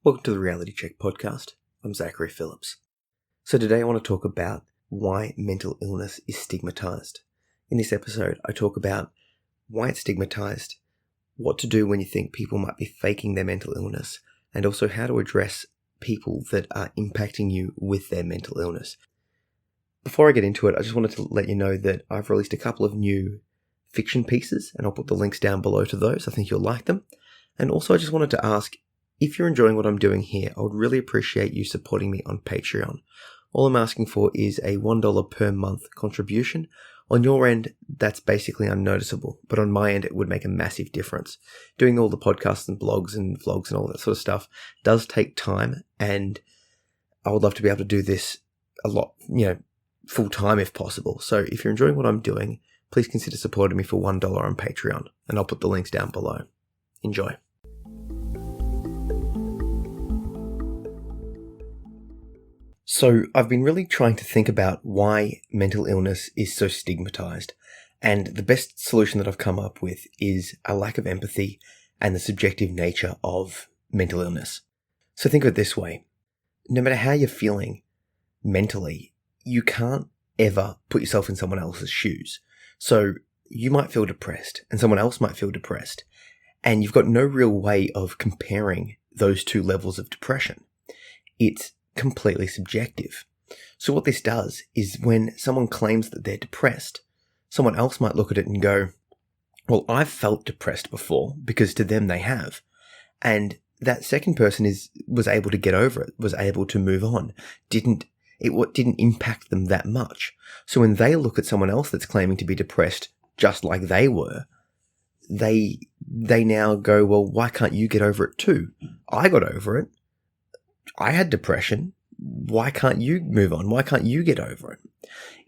Welcome to the Reality Check podcast. I'm Zachary Phillips. So today I want to talk about why mental illness is stigmatized. In this episode, I talk about why it's stigmatized, what to do when you think people might be faking their mental illness, and also how to address people that are impacting you with their mental illness. Before I get into it, I just wanted to let you know that I've released a couple of new fiction pieces, and I'll put the links down below to those. I think you'll like them. And also I just wanted to ask, if you're enjoying what I'm doing here, I would really appreciate you supporting me on Patreon. All I'm asking for is a $1 per month contribution. On your end, that's basically unnoticeable, but on my end, it would make a massive difference. Doing all the podcasts and blogs and vlogs and all that sort of stuff does take time, and I would love to be able to do this a lot, full time if possible. So if you're enjoying what I'm doing, please consider supporting me for $1 on Patreon, and I'll put the links down below. Enjoy. So I've been really trying to think about why mental illness is so stigmatized, and the best solution that I've come up with is a lack of empathy and the subjective nature of mental illness. So think of it this way. No matter how you're feeling mentally, you can't ever put yourself in someone else's shoes. So you might feel depressed and someone else might feel depressed, and you've got no real way of comparing those two levels of depression. It's completely subjective. So what this does is when someone claims that they're depressed, someone else might look at it and go, well, I've felt depressed before, because to them they have. And that second person was able to get over it, was able to move on, didn't impact them that much. So when they look at someone else that's claiming to be depressed just like they were, they now go, well, why can't you get over it too? I got over it. I had depression. Why can't you move on? Why can't you get over it?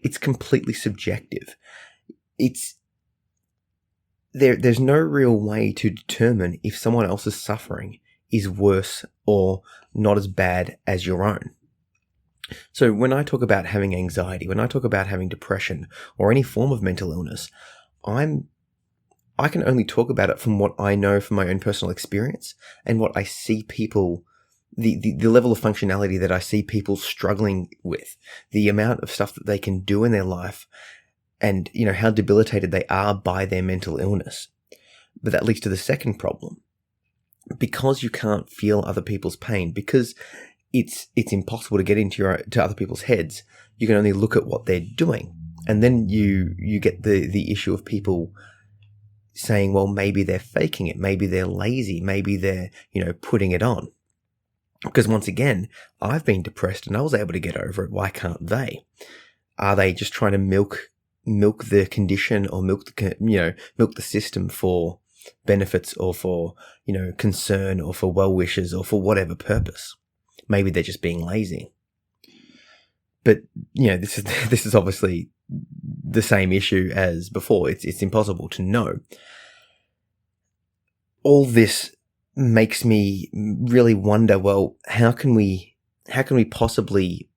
It's completely subjective. There's no real way to determine if someone else's suffering is worse or not as bad as your own. So when I talk about having anxiety, when I talk about having depression or any form of mental illness, I can only talk about it from what I know from my own personal experience and what I see people, the level of functionality that I see people struggling with, the amount of stuff that they can do in their life, and how debilitated they are by their mental illness. But that leads to the second problem. Because you can't feel other people's pain, because it's impossible to get to other people's heads, you can only look at what they're doing. And then you get the issue of people saying, well, maybe they're faking it, maybe they're lazy, maybe they're, putting it on. Because once again, I've been depressed and I was able to get over it. Why can't they? Are they just trying to milk the condition, or milk the system for benefits, or for, concern, or for well wishes, or for whatever purpose? Maybe they're just being lazy. But, this is obviously the same issue as before. It's impossible to know. All this makes me really wonder, well, how can we possibly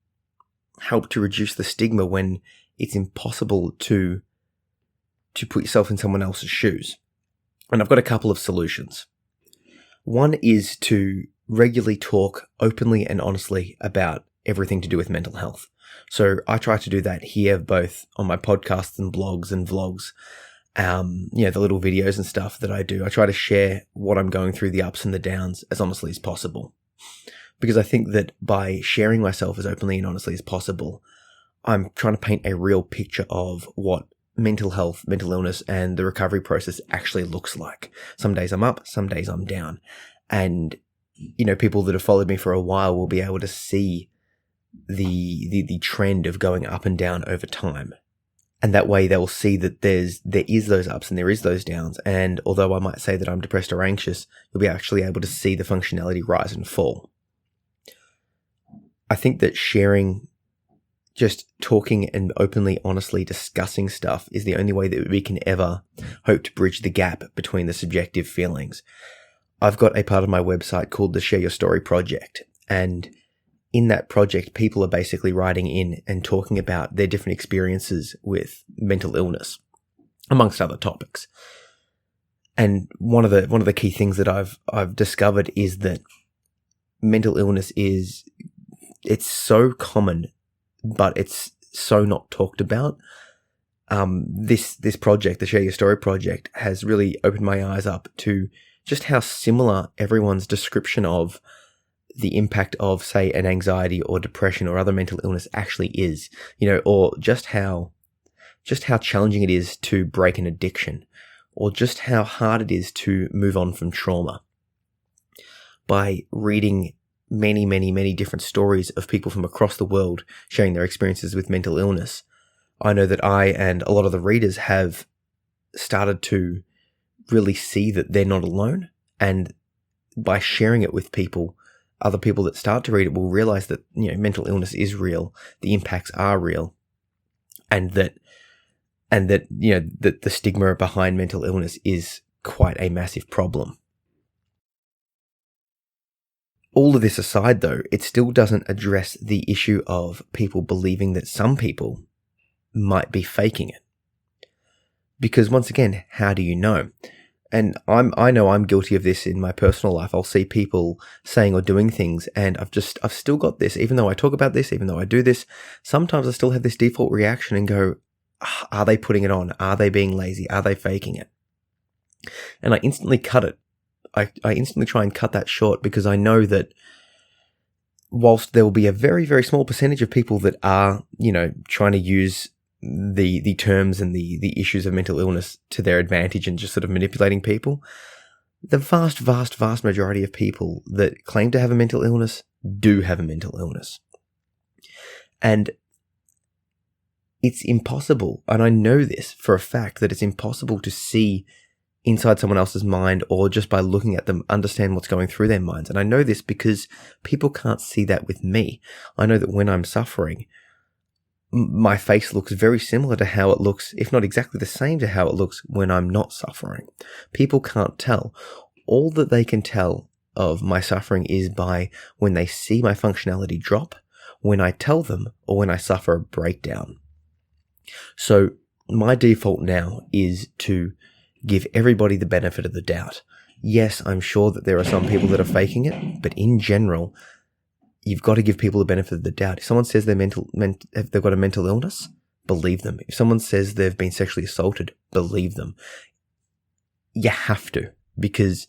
help to reduce the stigma when it's impossible to put yourself in someone else's shoes? And I've got a couple of solutions. One is to regularly talk openly and honestly about everything to do with mental health. So I try to do that here, both on my podcasts and blogs and vlogs. The little videos and stuff that I do. I try to share what I'm going through, the ups and the downs, as honestly as possible. Because I think that by sharing myself as openly and honestly as possible, I'm trying to paint a real picture of what mental health, mental illness, and the recovery process actually looks like. Some days I'm up, some days I'm down. And, people that have followed me for a while will be able to see the trend of going up and down over time. And that way they will see that there is those ups and there is those downs. And although I might say that I'm depressed or anxious, you'll be actually able to see the functionality rise and fall. I think that sharing, just talking and openly, honestly discussing stuff is the only way that we can ever hope to bridge the gap between the subjective feelings. I've got a part of my website called the Share Your Story Project. And in that project, people are basically writing in and talking about their different experiences with mental illness, amongst other topics. And one of the key things that I've discovered is that mental illness it's so common, but it's so not talked about. This project, the Share Your Story project, has really opened my eyes up to just how similar everyone's description of the impact of, say, an anxiety or depression or other mental illness actually is, or just how challenging it is to break an addiction, or just how hard it is to move on from trauma. By reading many, many, many different stories of people from across the world sharing their experiences with mental illness, I know that I and a lot of the readers have started to really see that they're not alone. And by sharing it with people, other people that start to read it will realize that, mental illness is real, the impacts are real, and that the stigma behind mental illness is quite a massive problem. All of this aside, though, it still doesn't address the issue of people believing that some people might be faking it. Because once again, how do you know? And I know I'm guilty of this in my personal life. I'll see people saying or doing things, and I've still got this, even though I talk about this, even though I do this, sometimes I still have this default reaction and go, are they putting it on? Are they being lazy? Are they faking it? And I instantly cut it. I instantly try and cut that short, because I know that whilst there will be a very, very small percentage of people that are, trying to use the terms and the issues of mental illness to their advantage and just sort of manipulating people, the vast, vast, vast majority of people that claim to have a mental illness do have a mental illness. And it's impossible, and I know this for a fact, that it's impossible to see inside someone else's mind, or just by looking at them, understand what's going through their minds. And I know this because people can't see that with me. I know that when I'm suffering, my face looks very similar to how it looks, if not exactly the same to how it looks when I'm not suffering. People can't tell. All that they can tell of my suffering is by when they see my functionality drop, when I tell them, or when I suffer a breakdown. So my default now is to give everybody the benefit of the doubt. Yes, I'm sure that there are some people that are faking it, but in general, you've got to give people the benefit of the doubt. If someone says they've got a mental illness, believe them. If someone says they've been sexually assaulted, believe them. You have to, because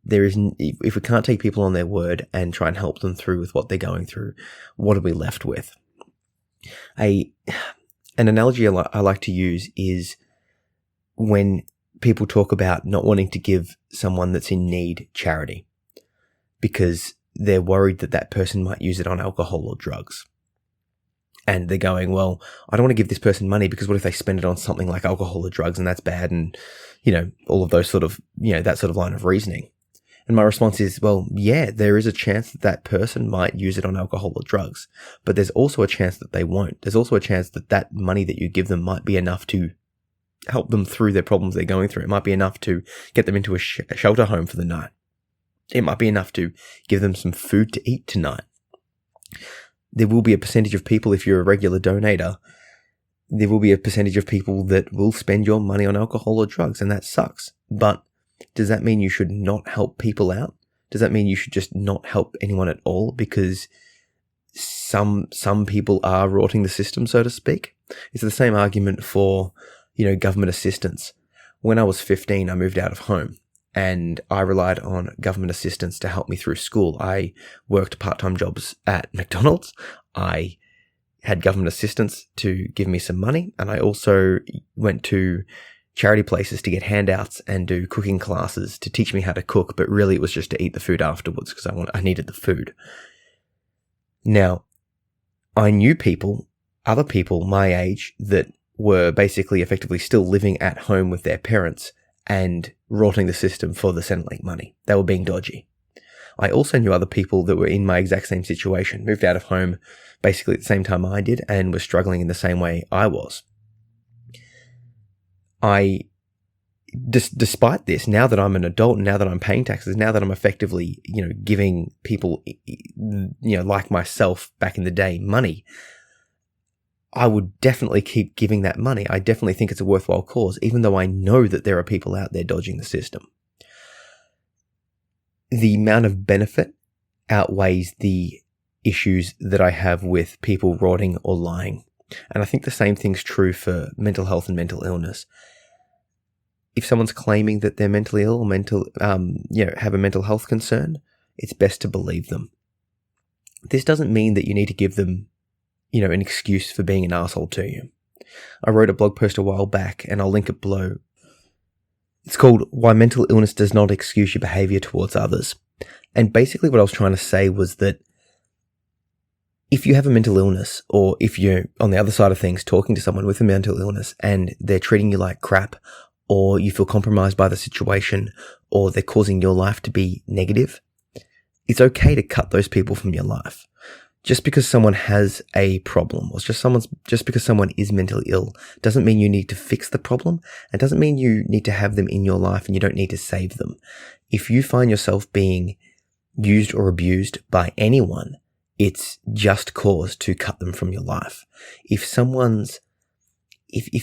if we can't take people on their word and try and help them through with what they're going through, what are we left with? An analogy I like to use is when people talk about not wanting to give someone that's in need charity because they're worried that that person might use it on alcohol or drugs. And they're going, well, I don't want to give this person money because what if they spend it on something like alcohol or drugs, and that's bad, and, all of those sort of, that sort of line of reasoning. And my response is, well, yeah, there is a chance that that person might use it on alcohol or drugs, but there's also a chance that they won't. There's also a chance that that money that you give them might be enough to help them through their problems they're going through. It might be enough to get them into a shelter home for the night. It might be enough to give them some food to eat tonight. There will be a percentage of people, if you're a regular donator, there will be a percentage of people that will spend your money on alcohol or drugs, and that sucks. But does that mean you should not help people out? Does that mean you should just not help anyone at all because some people are rorting the system, so to speak? It's the same argument for government assistance. When I was 15, I moved out of home and I relied on government assistance to help me through school. I worked part-time jobs at McDonald's. I had government assistance to give me some money, and I also went to charity places to get handouts and do cooking classes to teach me how to cook, but really it was just to eat the food afterwards because I needed the food. Now, I knew other people my age that were basically effectively still living at home with their parents and rotting the system for the Centrelink money. They were being dodgy. I also knew other people that were in my exact same situation, moved out of home basically at the same time I did, and were struggling in the same way I was. Despite this, now that I'm an adult, now that I'm paying taxes, now that I'm effectively, giving people, like myself back in the day, money, I would definitely keep giving that money. I definitely think it's a worthwhile cause, even though I know that there are people out there dodging the system. The amount of benefit outweighs the issues that I have with people rotting or lying. And I think the same thing's true for mental health and mental illness. If someone's claiming that they're mentally ill or have a mental health concern, it's best to believe them. This doesn't mean that you need to give them, an excuse for being an asshole to you. I wrote a blog post a while back, and I'll link it below. It's called "Why Mental Illness Does Not Excuse Your Behavior Towards Others." And basically what I was trying to say was that if you have a mental illness, or if you're on the other side of things talking to someone with a mental illness and they're treating you like crap, or you feel compromised by the situation, or they're causing your life to be negative, it's okay to cut those people from your life. Just because someone has a problem, or just because someone is mentally ill, doesn't mean you need to fix the problem. It doesn't mean you need to have them in your life and you don't need to save them. If you find yourself being used or abused by anyone, it's just cause to cut them from your life. If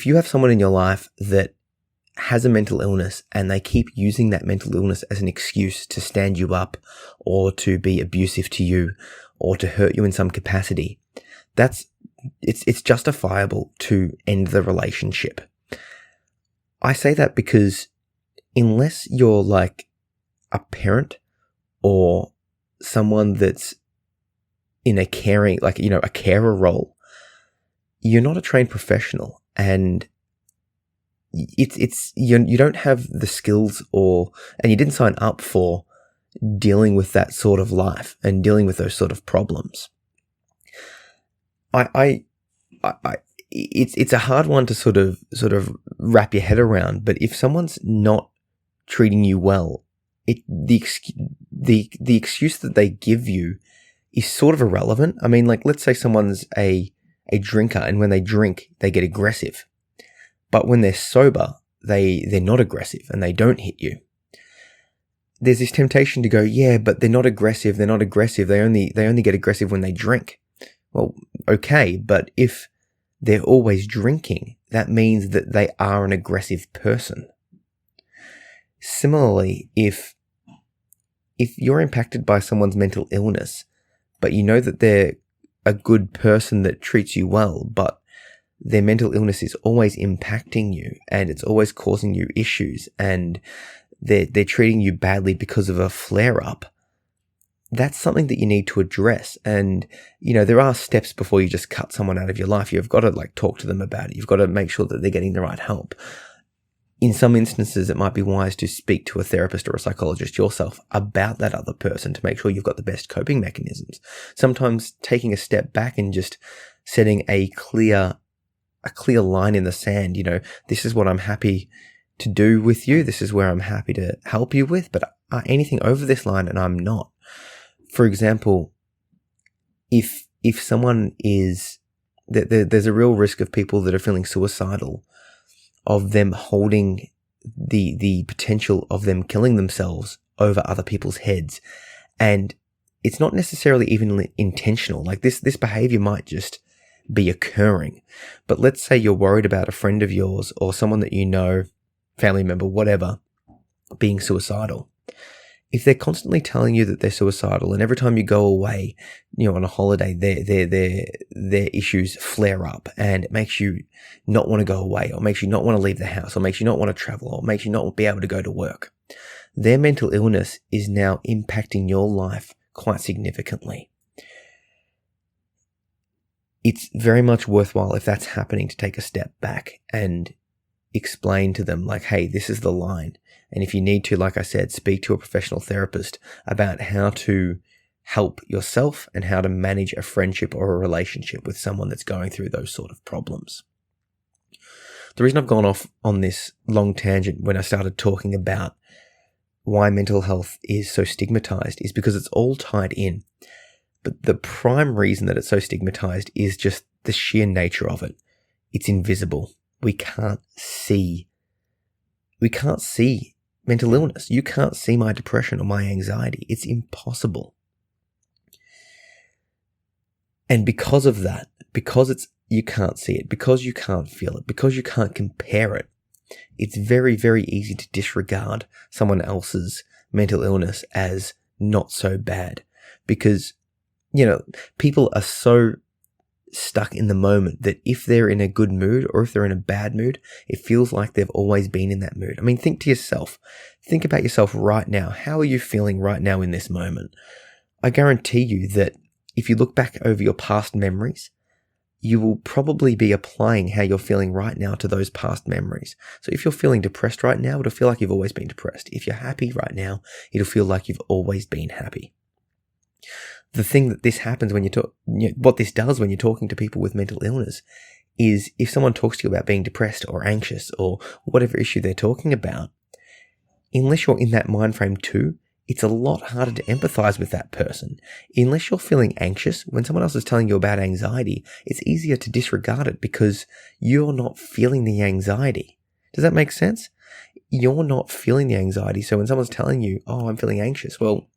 you have someone in your life that has a mental illness and they keep using that mental illness as an excuse to stand you up or to be abusive to you or to hurt you in some capacity, it's justifiable to end the relationship. I say that because unless you're like a parent or someone that's in a caring, a carer role, you're not a trained professional, and you don't have the skills and you didn't sign up for dealing with that sort of life and dealing with those sort of problems. It's a hard one to sort of wrap your head around, but if someone's not treating you well, the excuse that they give you is sort of irrelevant. I mean, let's say someone's a drinker, and when they drink, they get aggressive. But when they're sober, they're not aggressive and they don't hit you. There's this temptation to go, yeah, but they're not aggressive. They only get aggressive when they drink. Well, okay, but if they're always drinking, that means that they are an aggressive person. Similarly, if you're impacted by someone's mental illness, but you know that they're a good person that treats you well, but their mental illness is always impacting you and it's always causing you issues, and they're treating you badly because of a flare-up, that's something that you need to address. And, there are steps before you just cut someone out of your life. You've got to talk to them about it. You've got to make sure that they're getting the right help. In some instances, it might be wise to speak to a therapist or a psychologist yourself about that other person to make sure you've got the best coping mechanisms. Sometimes taking a step back and just setting a clear line in the sand, this is what I'm happy to do with you. This is where I'm happy to help you with, but anything over this line and I'm not. For example, if someone is, there's a real risk of people that are feeling suicidal, of them holding the potential of them killing themselves over other people's heads. And it's not necessarily even intentional. This behavior might just be occurring. But let's say you're worried about a friend of yours or someone that you know, family member, whatever, being suicidal. If they're constantly telling you that they're suicidal, and every time you go away, on a holiday, their issues flare up, and it makes you not want to go away, or makes you not want to leave the house, or makes you not want to travel, or makes you not be able to go to work. Their mental illness is now impacting your life quite significantly. It's very much worthwhile, if that's happening, to take a step back and explain to them, hey, this is the line. And if you need to, like I said, speak to a professional therapist about how to help yourself and how to manage a friendship or a relationship with someone that's going through those sort of problems. The reason I've gone off on this long tangent when I started talking about why mental health is so stigmatized is because it's all tied in. But the prime reason that it's so stigmatized is just the sheer nature of it. It's invisible. We can't see mental illness. You can't see my depression or my anxiety. It's impossible. And because of that, because you can't see it, because you can't feel it, because you can't compare it, it's very, very easy to disregard someone else's mental illness as not so bad. because, people are so stuck in the moment that if they're in a good mood or if they're in a bad mood, it feels like they've always been in that mood. I mean, think to yourself, think about yourself right now. How are you feeling right now in this moment? I guarantee you that if you look back over your past memories, you will probably be applying how you're feeling right now to those past memories. So if you're feeling depressed right now, it'll feel like you've always been depressed. If you're happy right now, it'll feel like you've always been happy. The thing that this happens when what this does when you're talking to people with mental illness is if someone talks to you about being depressed or anxious or whatever issue they're talking about, unless you're in that mind frame too, it's a lot harder to empathize with that person. Unless you're feeling anxious, when someone else is telling you about anxiety, it's easier to disregard it because you're not feeling the anxiety. Does that make sense? You're not feeling the anxiety. So when someone's telling you, oh, I'm feeling anxious, well,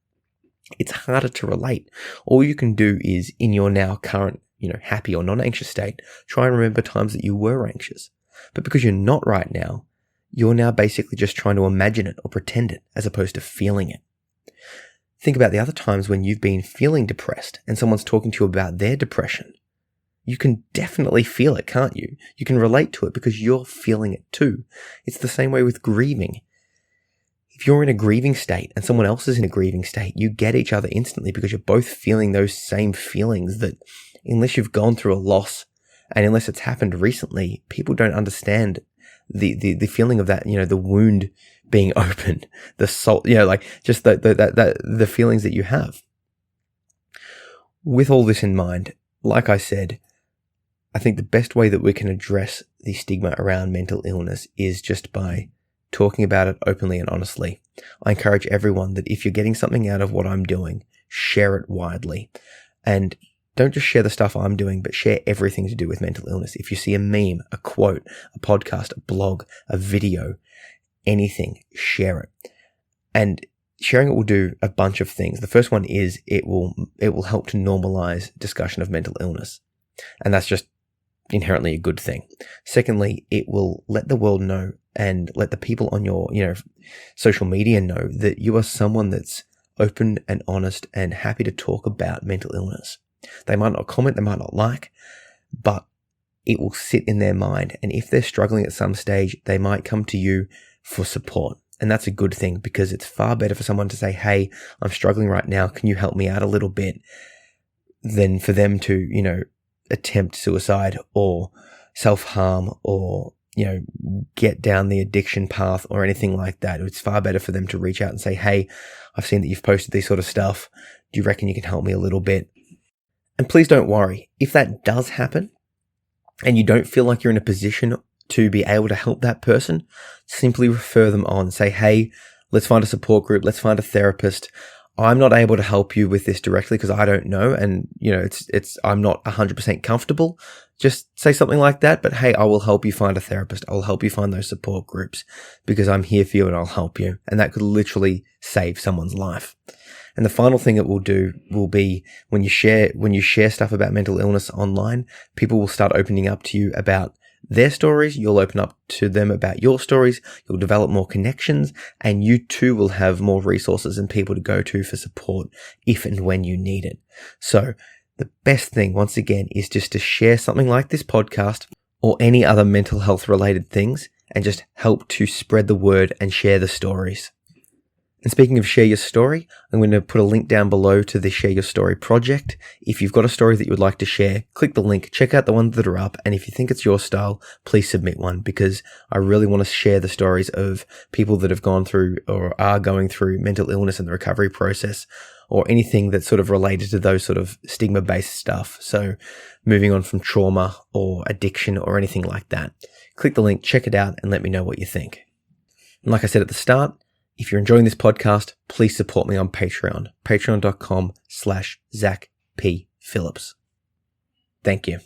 it's harder to relate. All you can do is in your now current, happy or non-anxious state, try and remember times that you were anxious. But because you're not right now, you're now basically just trying to imagine it or pretend it as opposed to feeling it. Think about the other times when you've been feeling depressed and someone's talking to you about their depression. You can definitely feel it, can't you? You can relate to it because you're feeling it too. It's the same way with grieving. If you're in a grieving state and someone else is in a grieving state, you get each other instantly because you're both feeling those same feelings that unless you've gone through a loss and unless it's happened recently, people don't understand the feeling of that, the wound being open, the salt, just the feelings that you have. With all this in mind, like I said, I think the best way that we can address the stigma around mental illness is just by talking about it openly and honestly. I encourage everyone that if you're getting something out of what I'm doing, share it widely. And don't just share the stuff I'm doing, but share everything to do with mental illness. If you see a meme, a quote, a podcast, a blog, a video, anything, share it. And sharing it will do a bunch of things. The first one is it will help to normalize discussion of mental illness. And that's just inherently a good thing. Secondly, it will let the world know and let the people on your, social media know that you are someone that's open and honest and happy to talk about mental illness. They might not comment, they might not like, but it will sit in their mind. And if they're struggling at some stage, they might come to you for support. And that's a good thing because it's far better for someone to say, hey, I'm struggling right now. Can you help me out a little bit? Than for them to, attempt suicide or self-harm or, get down the addiction path or anything like that. It's far better for them to reach out and say, hey, I've seen that you've posted this sort of stuff. Do you reckon you can help me a little bit? And please don't worry. If that does happen and you don't feel like you're in a position to be able to help that person, simply refer them on. Say, hey, let's find a support group. Let's find a therapist. I'm not able to help you with this directly because I don't know. And, I'm not 100% comfortable. Just say something like that. But hey, I will help you find a therapist. I will help you find those support groups because I'm here for you and I'll help you. And that could literally save someone's life. And the final thing it will do will be when you share stuff about mental illness online, people will start opening up to you about their stories. You'll open up to them about your stories. You'll develop more connections and you too will have more resources and people to go to for support if and when you need it. So the best thing, once again, is just to share something like this podcast or any other mental health related things and just help to spread the word and share the stories. And speaking of share your story, I'm going to put a link down below to the Share Your Story project. If you've got a story that you would like to share, click the link, check out the ones that are up. And if you think it's your style, please submit one because I really want to share the stories of people that have gone through or are going through mental illness and the recovery process or anything that's sort of related to those sort of stigma-based stuff. So moving on from trauma or addiction or anything like that. Click the link, check it out and let me know what you think. And like I said at the start, if you're enjoying this podcast, please support me on Patreon, patreon.com/Zach P. Phillips. Thank you.